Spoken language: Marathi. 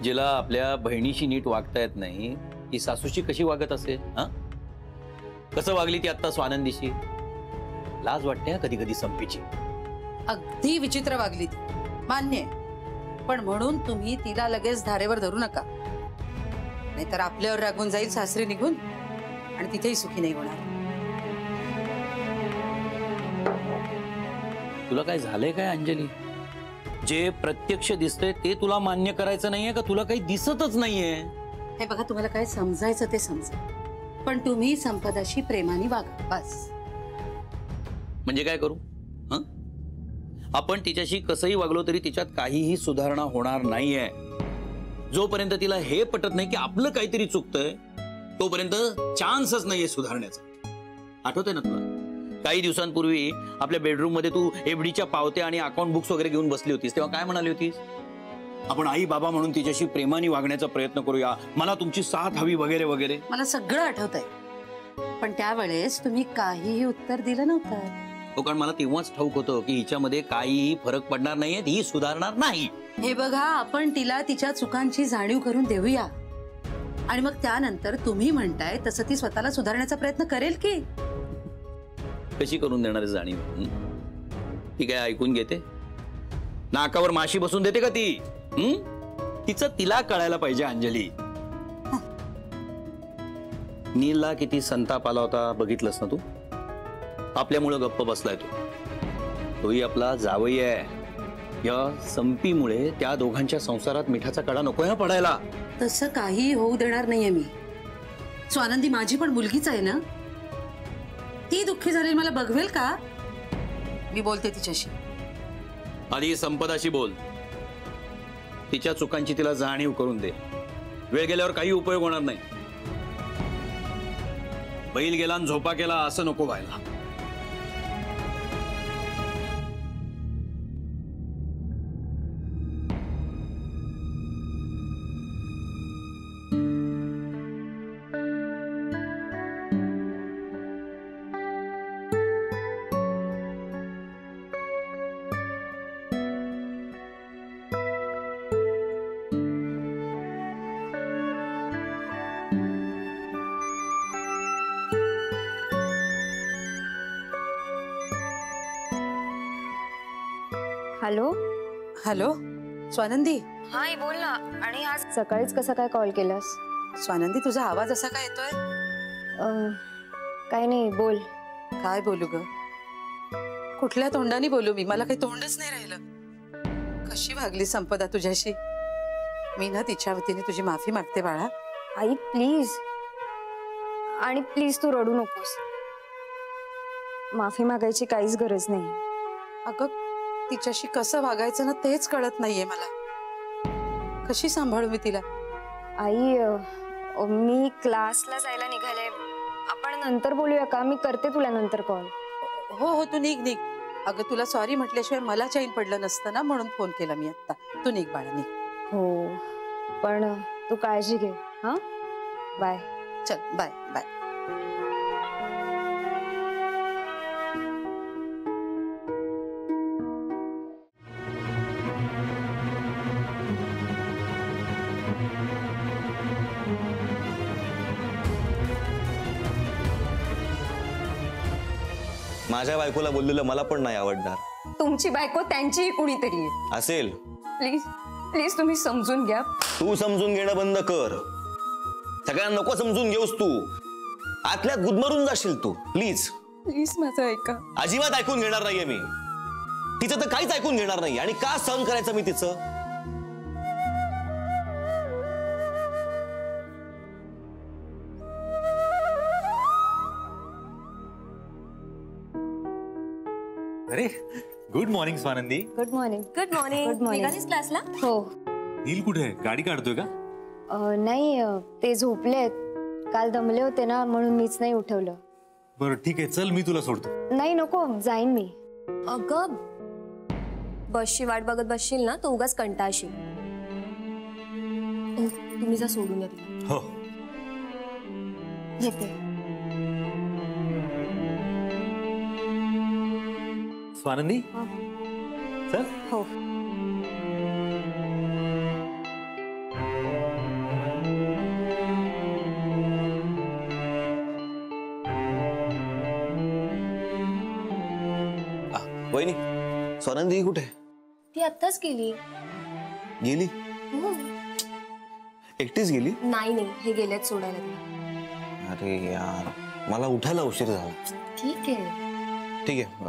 जिला आपल्या बहिणीशी नीट वागता येत नाही ती सासूशी कशी वागत असेल? हा, कसं वागली ती आता स्वानंदीशी? लाज वाटते कधी कधी संपीची. अगदी विचित्र वागली ती, मान्य आहे. पण म्हणून तुम्ही तिला लगेच धारेवर धरू नका, नाहीतर आपल्यावर रागून जाईल सासरी निघून आणि तिथेही सुखी नाही होणार. तुला काय झालंय काय अंजली? जे प्रत्यक्ष दिसतंय ते तुला मान्य करायचं नाहीये का? तुला काही दिसतच नाहीये? हे बघा, तुम्हाला काय समजायचं ते समजा, पण तुम्ही संपदाशी प्रेमाने वागा बस. म्हणजे काय करू? हं? आपण तिच्याशी कसंही वागलो तरी तिच्यात काहीही सुधारणा होणार नाहीये. जोपर्यंत तिला हे पटत नाही की आपलं काहीतरी चुकतंय तोपर्यंत चान्सच नाहीये सुधारण्याचा. आठवतंय ना तुला काही दिवसांपूर्वी आपल्या बेडरूम मध्ये तू एफडीच्या पावत्या आणि अकाउंट बुक्स वगैरे घेऊन बसली होतीस, तेव्हा काय म्हणाली होतीस? आपण आई बाबा म्हणून तिच्याशी प्रेमाने वागण्याचा प्रयत्न करूया, मला तुमची साथ हवी वगैरे वगैरे. मला सगळं आठवतंय, पण त्यावेळेस तुम्ही काहीही उत्तर दिलं नव्हतं. हो, कारण मला तेव्हाच ठाऊक होतं की हिच्यामध्ये काहीही फरक पडणार नाहीये, ही सुधारणार नाही. हे बघा, आपण तिला तिच्या चुकांची जाणीव करून देऊया आणि मग त्यानंतर तुम्ही म्हणताय तसं ती स्वतःला सुधारण्याचा प्रयत्न करेल की. कशी करून देणार आहे जाणीव? ती काय ऐकून घेते? नाकावर माशी बसून देते का ती? तिचं तिला कळायला पाहिजे अंजली. नीलला किती संताप आला होता बघितलंस ना तू? आपल्यामुळे गप्प बसलाय तोही आपला जावई आहे. या संपीमुळे त्या दोघांच्या संसारात मिठाचा कडा नको पडायला. तसं काही होऊ देणार नाहीये मी. स्वानंदी माझी पण मुलगीच आहे ना, ती दुःखी झालेली मला बघवेल का? मी बोलते तिच्याशी. आधी संपदाशी बोल, तिच्या चुकांची तिला जाणीव करून दे. वेळ गेल्यावर काही उपयोग होणार नाही. बैल गेला आणि झोपा केला असं नको व्हायला. Hello hello Swanandi. हाय, बोल ना. आणि आज सकाळीच कसा काय कॉल केलास? स्वानंदी, तुझा आवाज असा काय येतोय? काय नाही, बोल. काय बोलू ग? कुठल्या तोंडाने बोलू मी? मला काही तोंडच नाही राहिलं. कशी वागली संपदा तुझ्याशी? मी ना तिच्या वतीने तुझी माफी मागते बाळा. आई प्लीज, आणि प्लीज तू रडू नकोस. माफी मागायची काहीच गरज नाही. अगं, तिच्याशी कसं वागायचं ना तेच कळत नाहीये मला. कशी सांभाळू मी तिला? आई, मी क्लासला जायला निघाले. आपण नंतर बोलूया का? मी करते तुला नंतर कॉल. हो हो, तू निघ निघ. अगं, तुला सॉरी म्हटल्याशिवाय मला चैन पडलं नसतं ना, म्हणून फोन केला मी आता. तू निघ बाळा, निघ. हो, पण तू काळजी घे. हा, बाय. चल, बाय बाय. माझ्या बायकोला बोललेलं मला पण नाही आवडणार. तुमची बायको त्यांचीही कुणीतरी असेल. प्लीज प्लीज तुम्ही समजून घ्या. तू समजून घेणं बंद कर. सगळ्यांना नको समजून घेऊस तू. आतल्यात गुदमरून जाशील तू. प्लीज प्लीज माझं ऐका. अजिबात ऐकून घेणार नाहीये मी. तिचं तर काहीच ऐकून घेणार नाही. आणि का सहन करायचं मी तिचं? अरे, good morning Swanandi. Good morning. Good morning. Good morning. निघालीस क्लासला? हो. नील कुठे आहे? गाडी काढतोय का? नाही, ते झोपलेत. काल दमले होते ना, म्हणून मीच नाही उठवलं. बरं ठीक आहे, चल मी तुला सोडतो. नाही नको, जाईन मी. अगं, बसची वाट बघत बसशील ना तू उगाच कंटाळशील. तुम्ही जा, सोडून या तिला. हो, येते. स्वानंदी चल. हो. वहिनी, स्वानंदी कुठे आहे? ती आत्ताच गेली. गेली? एकटीच गेली? नाही हे गेलेत सोडायला तिला. अरे यार, मला उठायला उशीर झाला. ठीक आहे. ठीक आहे,